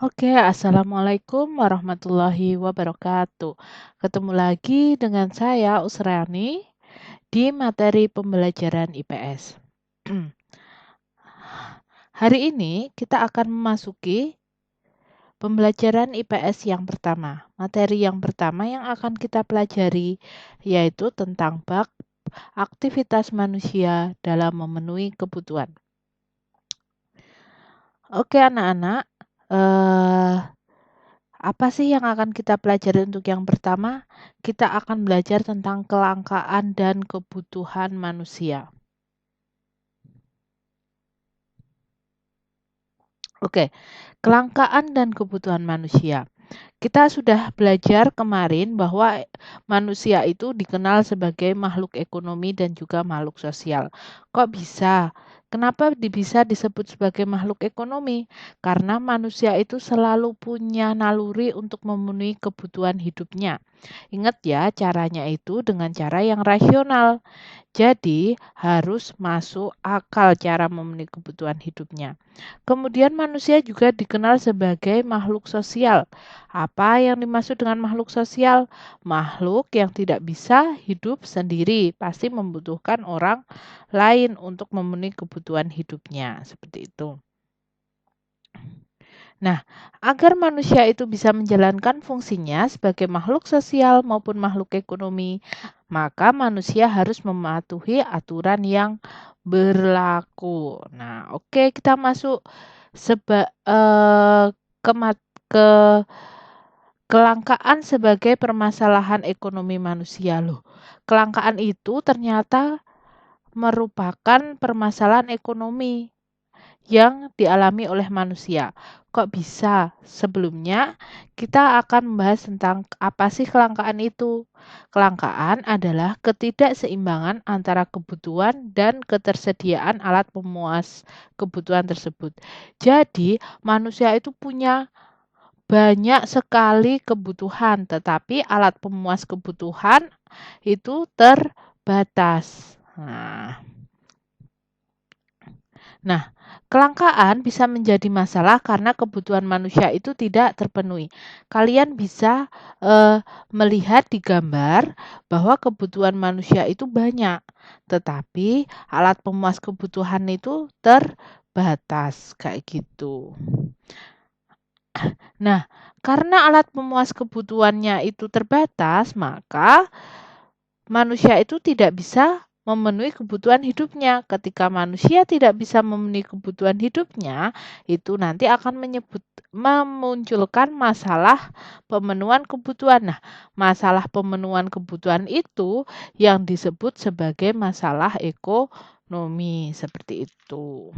Oke, assalamualaikum warahmatullahi wabarakatuh. Ketemu lagi dengan saya, Usrani, di materi pembelajaran IPS. Hari ini kita akan memasuki pembelajaran IPS yang pertama. Materi yang pertama yang akan kita pelajari yaitu tentang bab aktivitas manusia dalam memenuhi kebutuhan. Oke, anak-anak, apa sih yang akan kita pelajari untuk yang pertama? Kita akan belajar tentang kelangkaan dan kebutuhan manusia. Oke, kelangkaan dan kebutuhan manusia. Kita sudah belajar kemarin bahwa manusia itu dikenal sebagai makhluk ekonomi dan juga makhluk sosial. Kok bisa? Kenapa bisa disebut sebagai makhluk ekonomi? Karena manusia itu selalu punya naluri untuk memenuhi kebutuhan hidupnya. Ingat ya, caranya itu dengan cara yang rasional. Jadi, harus masuk akal cara memenuhi kebutuhan hidupnya. Kemudian manusia juga dikenal sebagai makhluk sosial. Apa yang dimaksud dengan makhluk sosial? Makhluk yang tidak bisa hidup sendiri, pasti membutuhkan orang lain untuk memenuhi kebutuhan hidupnya. Seperti itu. Nah, agar manusia itu bisa menjalankan fungsinya sebagai makhluk sosial maupun makhluk ekonomi, maka manusia harus mematuhi aturan yang berlaku. Nah, oke, kita masuk ke, ke kelangkaan sebagai permasalahan ekonomi manusia loh. Kelangkaan itu ternyata merupakan permasalahan ekonomi yang dialami oleh manusia. Kok bisa? Sebelumnya kita akan membahas tentang apa sih kelangkaan itu. Kelangkaan adalah ketidakseimbangan antara kebutuhan dan ketersediaan alat pemuas kebutuhan tersebut. Jadi, manusia itu punya banyak sekali kebutuhan, tetapi alat pemuas kebutuhan itu terbatas. Nah, kelangkaan bisa menjadi masalah karena kebutuhan manusia itu tidak terpenuhi. Kalian bisa melihat di gambar bahwa kebutuhan manusia itu banyak, tetapi alat pemuas kebutuhan itu terbatas, kayak gitu. Nah, karena alat pemuas kebutuhannya itu terbatas, maka manusia itu tidak bisa memenuhi kebutuhan hidupnya. Ketika manusia tidak bisa memenuhi kebutuhan hidupnya, itu nanti akan memunculkan masalah pemenuhan kebutuhan. Nah, masalah pemenuhan kebutuhan itu yang disebut sebagai masalah ekonomi, seperti itu.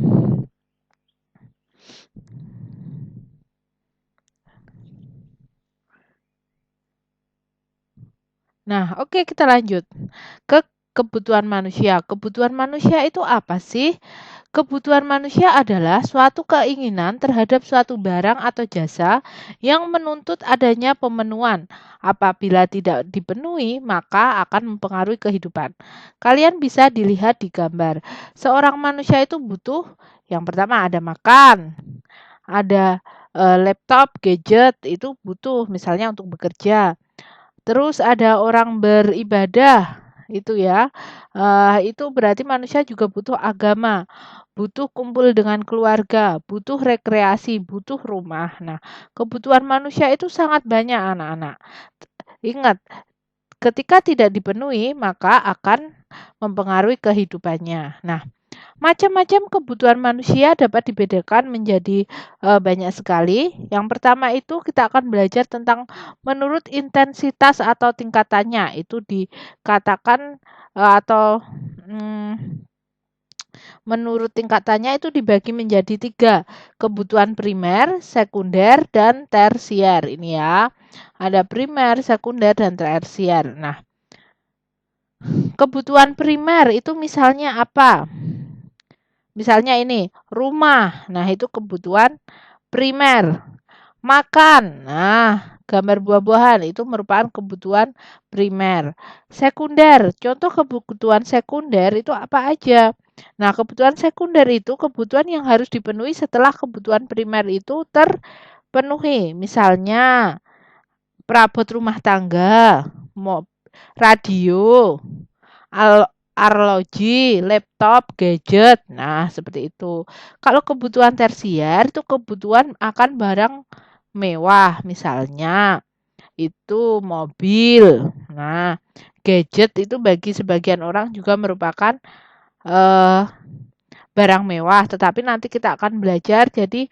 Nah, oke, kita lanjut ke kebutuhan manusia. Kebutuhan manusia itu apa sih? Kebutuhan manusia adalah suatu keinginan terhadap suatu barang atau jasa yang menuntut adanya pemenuhan. Apabila tidak dipenuhi, maka akan mempengaruhi kehidupan. Kalian bisa dilihat di gambar. Seorang manusia itu butuh yang pertama ada makan, ada laptop, gadget itu butuh misalnya untuk bekerja. Terus ada orang beribadah, itu ya, itu berarti manusia juga butuh agama, butuh kumpul dengan keluarga, butuh rekreasi, butuh rumah. Nah, kebutuhan manusia itu sangat banyak anak-anak. Ingat, ketika tidak dipenuhi maka akan mempengaruhi kehidupannya. Nah, macam-macam kebutuhan manusia dapat dibedakan menjadi banyak sekali. Yang pertama itu kita akan belajar tentang menurut intensitas atau tingkatannya. Itu dikatakan atau menurut tingkatannya itu dibagi menjadi 3. Kebutuhan primer, sekunder, dan tersier. Ini ya. Ada primer, sekunder, dan tersier. Nah, kebutuhan primer itu misalnya apa? Misalnya ini, rumah. Nah, itu kebutuhan primer. Makan. Nah, gambar buah-buahan itu merupakan kebutuhan primer. Sekunder. Contoh kebutuhan sekunder itu apa aja? Nah, kebutuhan sekunder itu kebutuhan yang harus dipenuhi setelah kebutuhan primer itu dipenuhi. Misalnya perabot rumah tangga, radio, arloji, laptop, gadget. Nah, seperti itu. Kalau kebutuhan tersier itu kebutuhan akan barang mewah, misalnya itu mobil. Nah, gadget itu bagi sebagian orang juga merupakan eh, barang mewah, tetapi nanti kita akan belajar. Jadi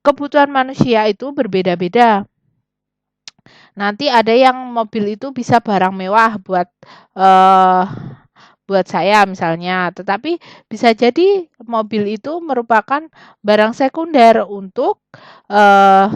kebutuhan manusia itu berbeda-beda. Nanti ada yang mobil itu bisa barang mewah eh, buat saya misalnya, tetapi bisa jadi mobil itu merupakan barang sekunder untuk eh,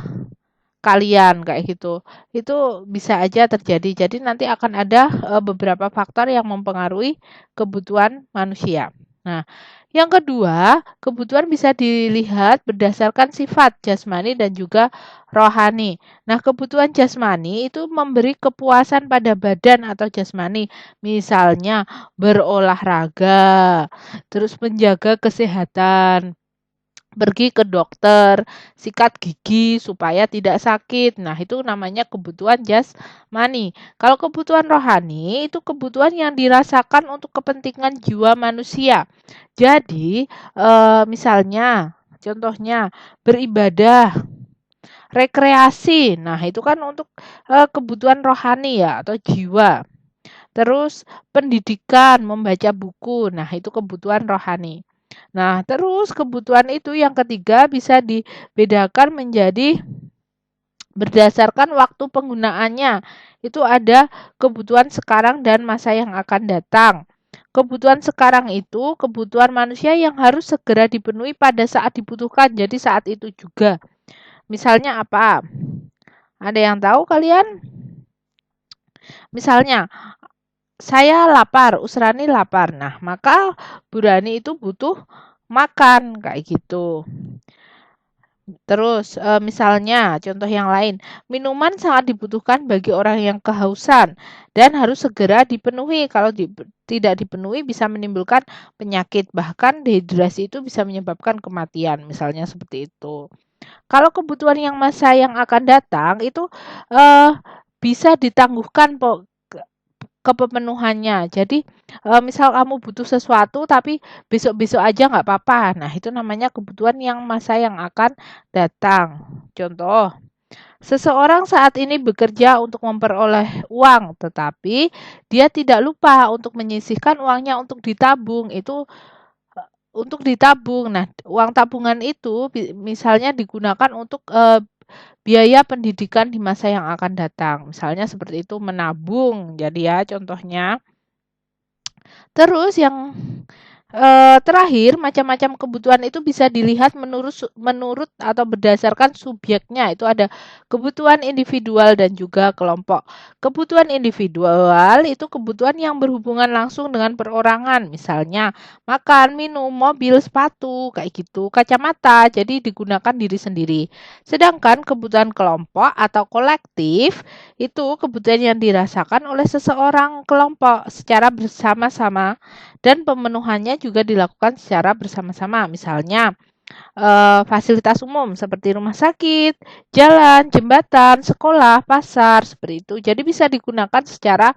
kalian kayak gitu. Itu bisa aja terjadi. Jadi nanti akan ada beberapa faktor yang mempengaruhi kebutuhan manusia. Nah, yang kedua, kebutuhan bisa dilihat berdasarkan sifat jasmani dan juga rohani. Nah, kebutuhan jasmani itu memberi kepuasan pada badan atau jasmani, misalnya berolahraga, terus menjaga kesehatan, pergi ke dokter, sikat gigi supaya tidak sakit. Nah, itu namanya kebutuhan jasmani. Kalau kebutuhan rohani itu kebutuhan yang dirasakan untuk kepentingan jiwa manusia. Jadi, misalnya contohnya beribadah, rekreasi. Nah, itu kan untuk kebutuhan rohani ya atau jiwa. Terus pendidikan, membaca buku. Nah, itu kebutuhan rohani. Nah, terus kebutuhan itu yang ketiga bisa dibedakan menjadi berdasarkan waktu penggunaannya. Itu ada kebutuhan sekarang dan masa yang akan datang. Kebutuhan sekarang itu kebutuhan manusia yang harus segera dipenuhi pada saat dibutuhkan. Jadi saat itu juga. Misalnya apa? Ada yang tahu kalian? Misalnya, saya lapar, Usrani lapar. Nah, maka Burani itu butuh makan kayak gitu. Terus misalnya contoh yang lain, minuman sangat dibutuhkan bagi orang yang kehausan dan harus segera dipenuhi. Kalau tidak dipenuhi bisa menimbulkan penyakit, bahkan dehidrasi itu bisa menyebabkan kematian, misalnya seperti itu. Kalau kebutuhan yang masa yang akan datang itu eh, bisa ditangguhkan kepemenuhannya. Jadi, misal kamu butuh sesuatu tapi besok-besok aja nggak apa-apa. Nah, itu namanya kebutuhan yang masa yang akan datang. Contoh, seseorang saat ini bekerja untuk memperoleh uang, tetapi dia tidak lupa untuk menyisihkan uangnya untuk ditabung. Itu untuk ditabung. Nah, uang tabungan itu misalnya digunakan untuk biaya pendidikan di masa yang akan datang. Misalnya seperti itu menabung. Jadi ya contohnya. Terus yang terakhir, macam-macam kebutuhan itu bisa dilihat menurut atau berdasarkan subjeknya. Itu ada kebutuhan individual dan juga kelompok. Kebutuhan individual itu kebutuhan yang berhubungan langsung dengan perorangan, misalnya makan, minum, mobil, sepatu, kayak gitu, kacamata, jadi digunakan diri sendiri. Sedangkan kebutuhan kelompok atau kolektif itu kebutuhan yang dirasakan oleh seseorang kelompok secara bersama-sama dan pemenuhannya juga dilakukan secara bersama-sama. Misalnya, fasilitas umum seperti rumah sakit, jalan, jembatan, sekolah, pasar, seperti itu. Jadi bisa digunakan secara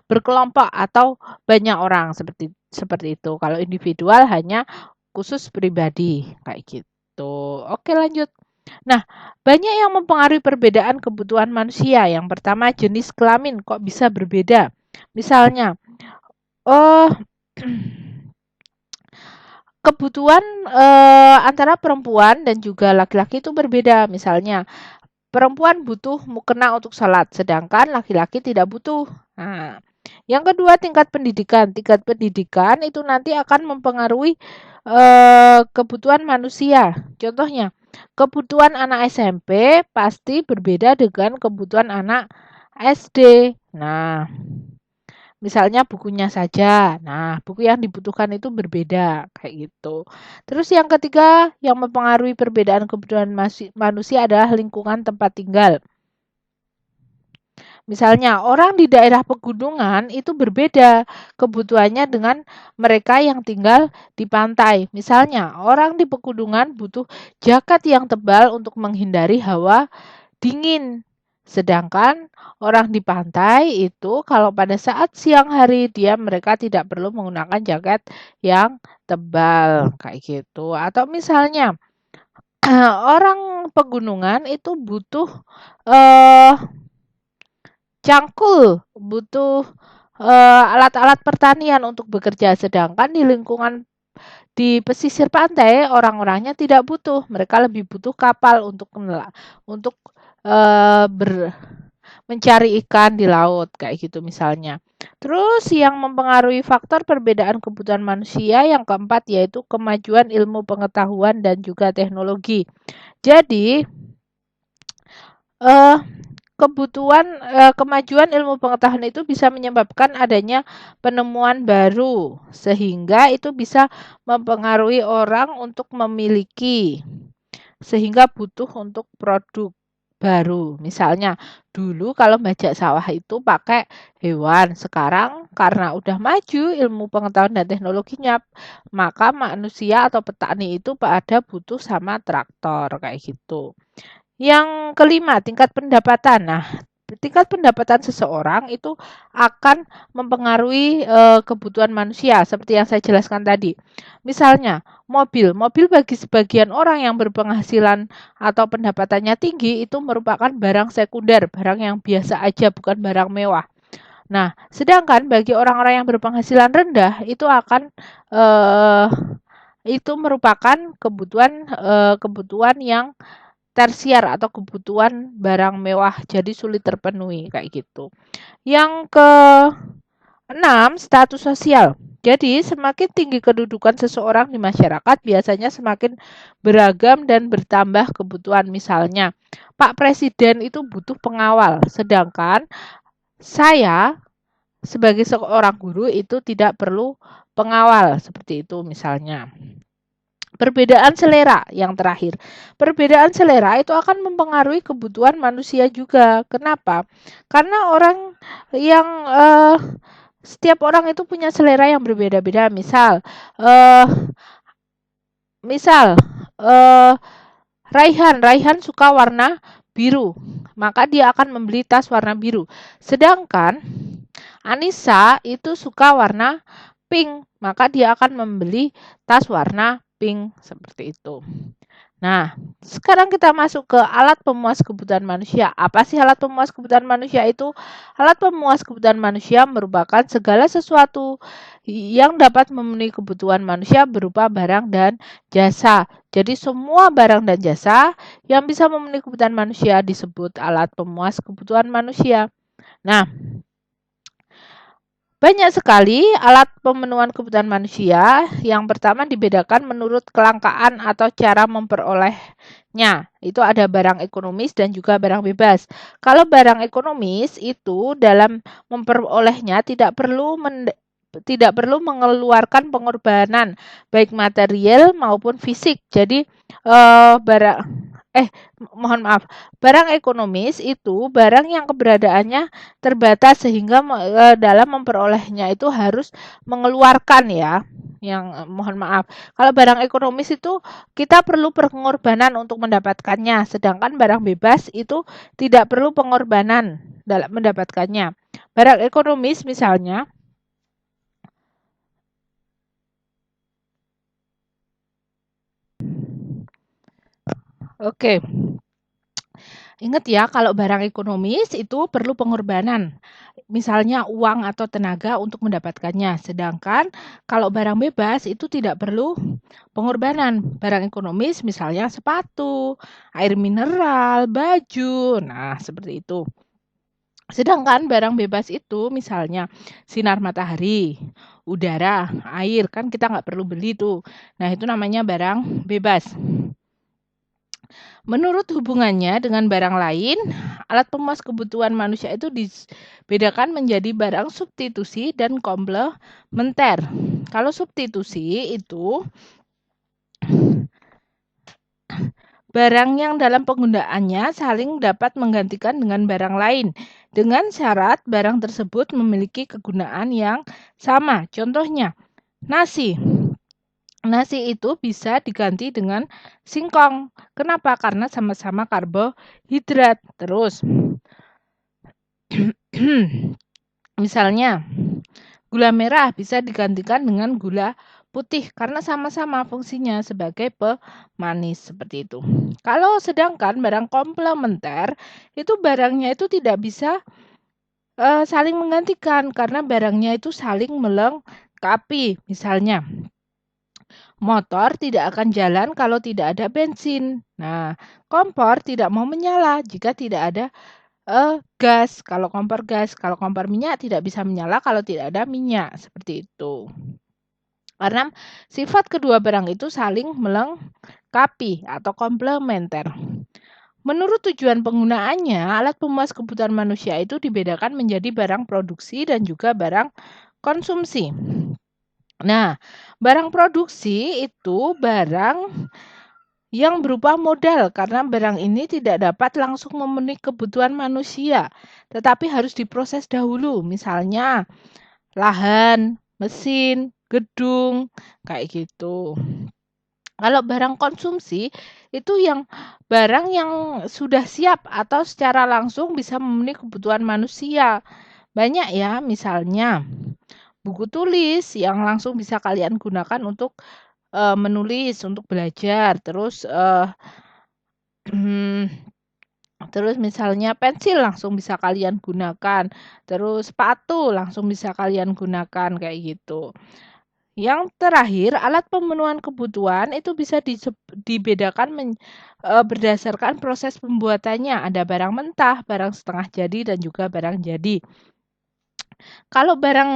berkelompok atau banyak orang seperti seperti itu. Kalau individual hanya khusus pribadi kayak gitu. Oke, lanjut. Nah, banyak yang mempengaruhi perbedaan kebutuhan manusia. Yang pertama, jenis kelamin kok bisa berbeda. Misalnya, oh kebutuhan antara perempuan dan juga laki-laki itu berbeda. Misalnya, perempuan butuh mukena untuk salat, sedangkan laki-laki tidak butuh. Nah, yang kedua, tingkat pendidikan. Tingkat pendidikan itu nanti akan mempengaruhi kebutuhan manusia. Contohnya, kebutuhan anak SMP pasti berbeda dengan kebutuhan anak SD. Nah, misalnya bukunya saja. Nah, buku yang dibutuhkan itu berbeda, kayak gitu. Terus yang ketiga, yang mempengaruhi perbedaan kebutuhan manusia adalah lingkungan tempat tinggal. Misalnya, orang di daerah pegunungan itu berbeda kebutuhannya dengan mereka yang tinggal di pantai. Misalnya, orang di pegunungan butuh jaket yang tebal untuk menghindari hawa dingin. Sedangkan orang di pantai itu kalau pada saat siang hari mereka tidak perlu menggunakan jaket yang tebal kayak gitu. Atau misalnya orang pegunungan itu butuh eh cangkul, butuh alat-alat pertanian untuk bekerja, sedangkan di lingkungan di pesisir pantai orang-orangnya tidak butuh, mereka lebih butuh kapal untuk mencari ikan di laut kayak gitu misalnya. Terus yang mempengaruhi faktor perbedaan kebutuhan manusia yang keempat yaitu kemajuan ilmu pengetahuan dan juga teknologi. Jadi eh kemajuan ilmu pengetahuan itu bisa menyebabkan adanya penemuan baru, sehingga itu bisa mempengaruhi orang untuk memiliki, sehingga butuh untuk produk baru. Misalnya, dulu kalau bajak sawah itu pakai hewan, sekarang karena udah maju ilmu pengetahuan dan teknologinya, maka manusia atau petani itu pada butuh sama traktor kayak gitu. Yang kelima, tingkat pendapatan. Nah, tingkat pendapatan seseorang itu akan mempengaruhi kebutuhan manusia seperti yang saya jelaskan tadi. Misalnya, mobil bagi sebagian orang yang berpenghasilan atau pendapatannya tinggi itu merupakan barang sekunder, barang yang biasa aja, bukan barang mewah. Nah, sedangkan bagi orang-orang yang berpenghasilan rendah eh, itu merupakan kebutuhan yang tersier atau kebutuhan barang mewah jadi sulit terpenuhi kayak gitu. Yang keenam, status sosial. Jadi semakin tinggi kedudukan seseorang di masyarakat biasanya semakin beragam dan bertambah kebutuhan. Misalnya, Pak Presiden itu butuh pengawal, sedangkan saya sebagai seorang guru itu tidak perlu pengawal seperti itu misalnya. Perbedaan selera yang terakhir. Perbedaan selera itu akan mempengaruhi kebutuhan manusia juga. Kenapa? Karena yang setiap orang itu punya selera yang berbeda-beda. Misal Raihan suka warna biru, maka dia akan membeli tas warna biru. Sedangkan Anissa itu suka warna pink, maka dia akan membeli tas warna pink seperti itu. Nah, sekarang kita masuk ke alat pemuas kebutuhan manusia. Apa sih alat pemuas kebutuhan manusia itu? Alat pemuas kebutuhan manusia merupakan segala sesuatu yang dapat memenuhi kebutuhan manusia berupa barang dan jasa. Jadi semua barang dan jasa yang bisa memenuhi kebutuhan manusia disebut alat pemuas kebutuhan manusia. Nah, banyak sekali alat pemenuhan kebutuhan manusia. Yang pertama dibedakan menurut kelangkaan atau cara memperolehnya. Itu ada barang ekonomis dan juga barang bebas. Kalau barang ekonomis itu dalam memperolehnya tidak perlu mengeluarkan pengorbanan baik material maupun fisik. Jadi mohon maaf, barang ekonomis itu barang yang keberadaannya terbatas sehingga dalam memperolehnya itu harus mengeluarkan ya. Mohon maaf. Kalau barang ekonomis itu kita perlu pengorbanan untuk mendapatkannya, sedangkan barang bebas itu tidak perlu pengorbanan dalam mendapatkannya. Barang ekonomis misalnya Oke. Ingat ya, kalau barang ekonomis itu perlu pengorbanan. Misalnya uang atau tenaga untuk mendapatkannya. Sedangkan kalau barang bebas itu tidak perlu pengorbanan. Barang ekonomis misalnya sepatu, air mineral, baju. Nah, seperti itu. Sedangkan barang bebas itu misalnya sinar matahari, udara, air, kan kita nggak perlu beli tuh. Nah, itu namanya barang bebas. Menurut hubungannya dengan barang lain, alat pemuas kebutuhan manusia itu dibedakan menjadi barang substitusi dan komplementer. Kalau substitusi itu barang yang dalam penggunaannya saling dapat menggantikan dengan barang lain. dengan syarat barang tersebut memiliki kegunaan yang sama. Contohnya, nasi. Nasi itu bisa diganti dengan singkong. Kenapa? Karena sama-sama karbohidrat. Terus, misalnya, gula merah bisa digantikan dengan gula putih karena sama-sama fungsinya sebagai pemanis seperti itu. Kalau sedangkan barang komplementer itu barangnya itu tidak bisa saling menggantikan karena barangnya itu saling melengkapi. Misalnya, motor tidak akan jalan kalau tidak ada bensin. Nah, kompor tidak mau menyala jika tidak ada gas. Kalau kompor minyak tidak bisa menyala kalau tidak ada minyak. Seperti itu. Karena sifat kedua barang itu saling melengkapi atau komplementer. Menurut tujuan penggunaannya, alat pemuas kebutuhan manusia itu dibedakan menjadi barang produksi dan juga barang konsumsi. Nah, barang produksi itu barang yang berupa modal karena barang ini tidak dapat langsung memenuhi kebutuhan manusia, tetapi harus diproses dahulu. Misalnya, lahan, mesin, gedung, kayak gitu. Kalau barang konsumsi itu barang yang sudah siap atau secara langsung bisa memenuhi kebutuhan manusia. Banyak ya, misalnya buku tulis yang langsung bisa kalian gunakan untuk menulis, untuk belajar. Terus terus misalnya pensil langsung bisa kalian gunakan. Terus sepatu langsung bisa kalian gunakan kayak gitu. Yang terakhir, alat pemenuhan kebutuhan itu bisa dibedakan berdasarkan proses pembuatannya. Ada barang mentah, barang setengah jadi, dan juga barang jadi. Kalau barang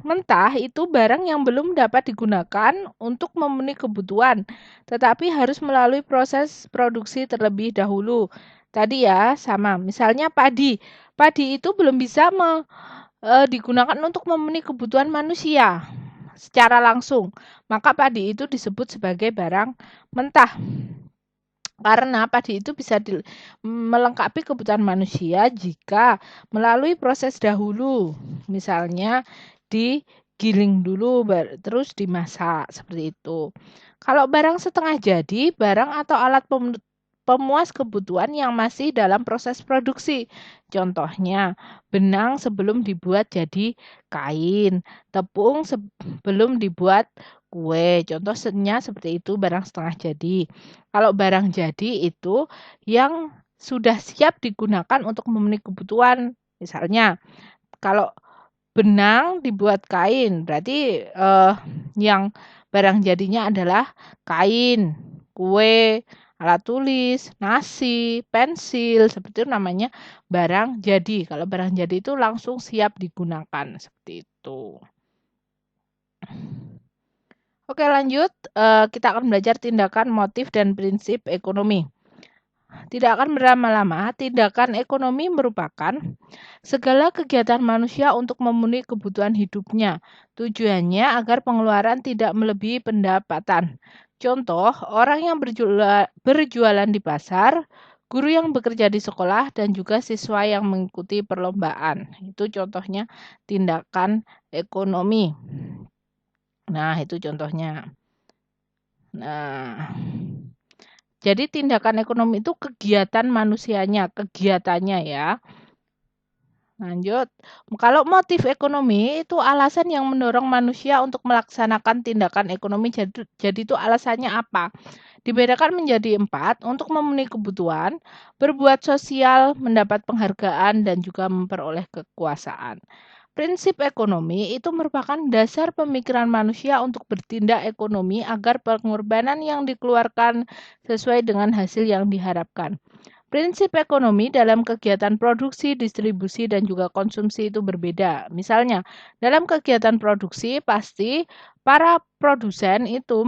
mentah itu barang yang belum dapat digunakan untuk memenuhi kebutuhan, tetapi harus melalui proses produksi terlebih dahulu. Tadi ya, sama. Misalnya padi. Padi itu belum bisa digunakan untuk memenuhi kebutuhan manusia secara langsung, maka padi itu disebut sebagai barang mentah. Karena padi itu bisa melengkapi kebutuhan manusia jika melalui proses dahulu, misalnya digiling dulu, terus dimasak, seperti itu. Kalau barang setengah jadi, barang atau alat pemuas kebutuhan yang masih dalam proses produksi. Contohnya, benang sebelum dibuat jadi kain, tepung sebelum dibuat kue. Contohnya seperti itu barang setengah jadi. Kalau barang jadi itu yang sudah siap digunakan untuk memenuhi kebutuhan. Misalnya, kalau benang dibuat kain, berarti yang barang jadinya adalah kain, kue, alat tulis, nasi, pensil, seperti itu namanya barang jadi. Kalau barang jadi itu langsung siap digunakan, seperti itu. Oke, lanjut. Kita akan belajar tindakan, motif, dan prinsip ekonomi. Tidak akan berlama-lama, tindakan ekonomi merupakan segala kegiatan manusia untuk memenuhi kebutuhan hidupnya. Tujuannya agar pengeluaran tidak melebihi pendapatan. Contoh, orang yang berjualan di pasar, guru yang bekerja di sekolah, dan juga siswa yang mengikuti perlombaan. Itu contohnya tindakan ekonomi. Nah, itu contohnya. Nah, jadi tindakan ekonomi itu kegiatan manusianya, kegiatannya ya. Lanjut, kalau motif ekonomi itu alasan yang mendorong manusia untuk melaksanakan tindakan ekonomi. Jadi itu alasannya apa? Dibedakan menjadi 4 untuk memenuhi kebutuhan, berbuat sosial, mendapat penghargaan, dan juga memperoleh kekuasaan. Prinsip ekonomi itu merupakan dasar pemikiran manusia untuk bertindak ekonomi agar pengorbanan yang dikeluarkan sesuai dengan hasil yang diharapkan. Prinsip ekonomi dalam kegiatan produksi, distribusi, dan juga konsumsi itu berbeda. Misalnya, dalam kegiatan produksi pasti para produsen itu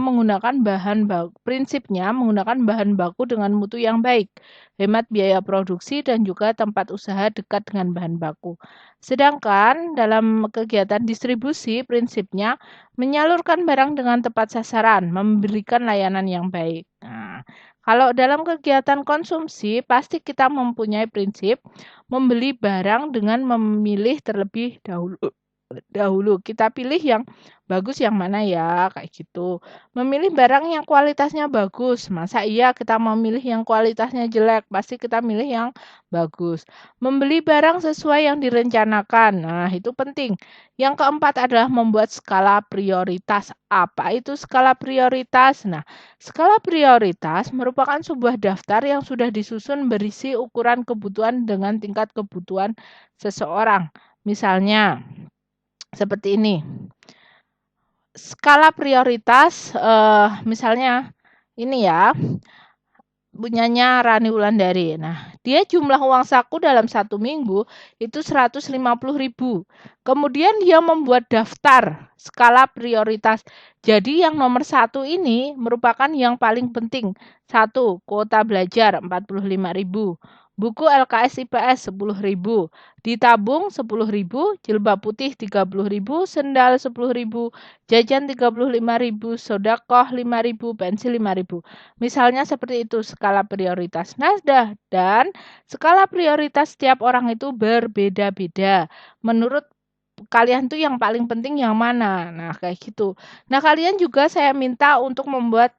prinsipnya menggunakan bahan baku dengan mutu yang baik, hemat biaya produksi, dan juga tempat usaha dekat dengan bahan baku. Sedangkan dalam kegiatan distribusi, prinsipnya menyalurkan barang dengan tepat sasaran, memberikan layanan yang baik. Nah, Kalau dalam kegiatan konsumsi, pasti kita mempunyai prinsip membeli barang dengan memilih terlebih dahulu. Kita pilih yang bagus yang mana ya, kayak gitu. Memilih barang yang kualitasnya bagus. Masa iya kita memilih yang kualitasnya jelek? Pasti kita milih yang bagus. Membeli barang sesuai yang direncanakan. Nah, itu penting. Yang keempat adalah membuat skala prioritas. Apa itu skala prioritas? Nah, skala prioritas merupakan sebuah daftar yang sudah disusun berisi ukuran kebutuhan dengan tingkat kebutuhan seseorang. Misalnya, seperti ini. Skala prioritas, misalnya ini ya, punyanya Rani Wulandari. Nah, dia jumlah uang saku dalam 1 minggu itu 150.000. Kemudian dia membuat daftar skala prioritas. Jadi yang nomor 1 ini merupakan yang paling penting. 1. Kuota belajar 45.000. Buku LKS IPS 10.000. Ditabung 10.000, jilbab putih 30.000, sendal 10.000, jajan 35.000, sedekah 5.000, pensil 5.000. Misalnya seperti itu skala prioritas. Nah, dan skala prioritas setiap orang itu berbeda-beda. Menurut kalian tuh yang paling penting yang mana? Nah, kayak gitu. Nah, kalian juga saya minta untuk membuat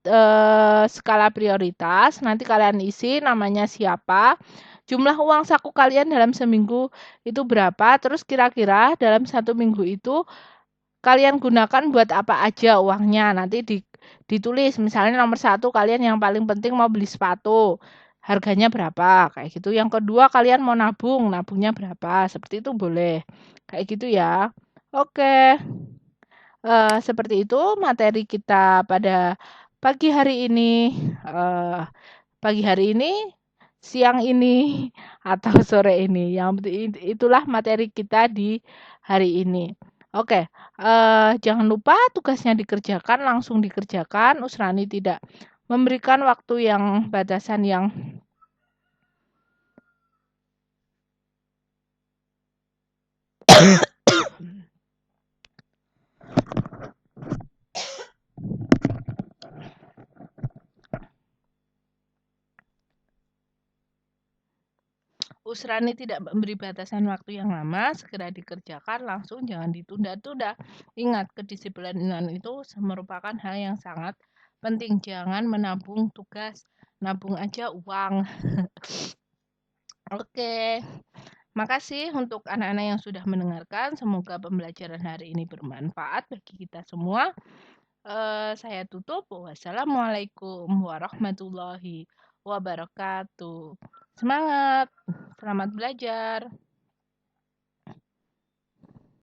skala prioritas. Nanti kalian isi namanya siapa, jumlah uang saku kalian dalam seminggu itu berapa, terus kira-kira dalam 1 minggu itu kalian gunakan buat apa aja uangnya. Nanti ditulis misalnya nomor 1 kalian yang paling penting mau beli sepatu. Harganya berapa? Kayak gitu. Yang kedua kalian mau nabung, nabungnya berapa? Seperti itu boleh. Kayak gitu ya. Oke. Seperti itu materi kita pada pagi hari ini. Eh, pagi hari ini, siang ini, atau sore ini. Yang itulah materi kita di hari ini. Oke, jangan lupa tugasnya dikerjakan, langsung dikerjakan. Usrani tidak memberikan waktu yang batasan yang Usrani tidak memberi batasan waktu yang lama, segera dikerjakan, langsung jangan ditunda-tunda. Ingat, kedisiplinan itu merupakan hal yang sangat penting. Jangan menabung tugas, nabung aja uang. Oke, makasih untuk anak-anak yang sudah mendengarkan. Semoga pembelajaran hari ini bermanfaat bagi kita semua. Saya tutup. Wassalamualaikum warahmatullahi wabarakatuh. Semangat, selamat belajar.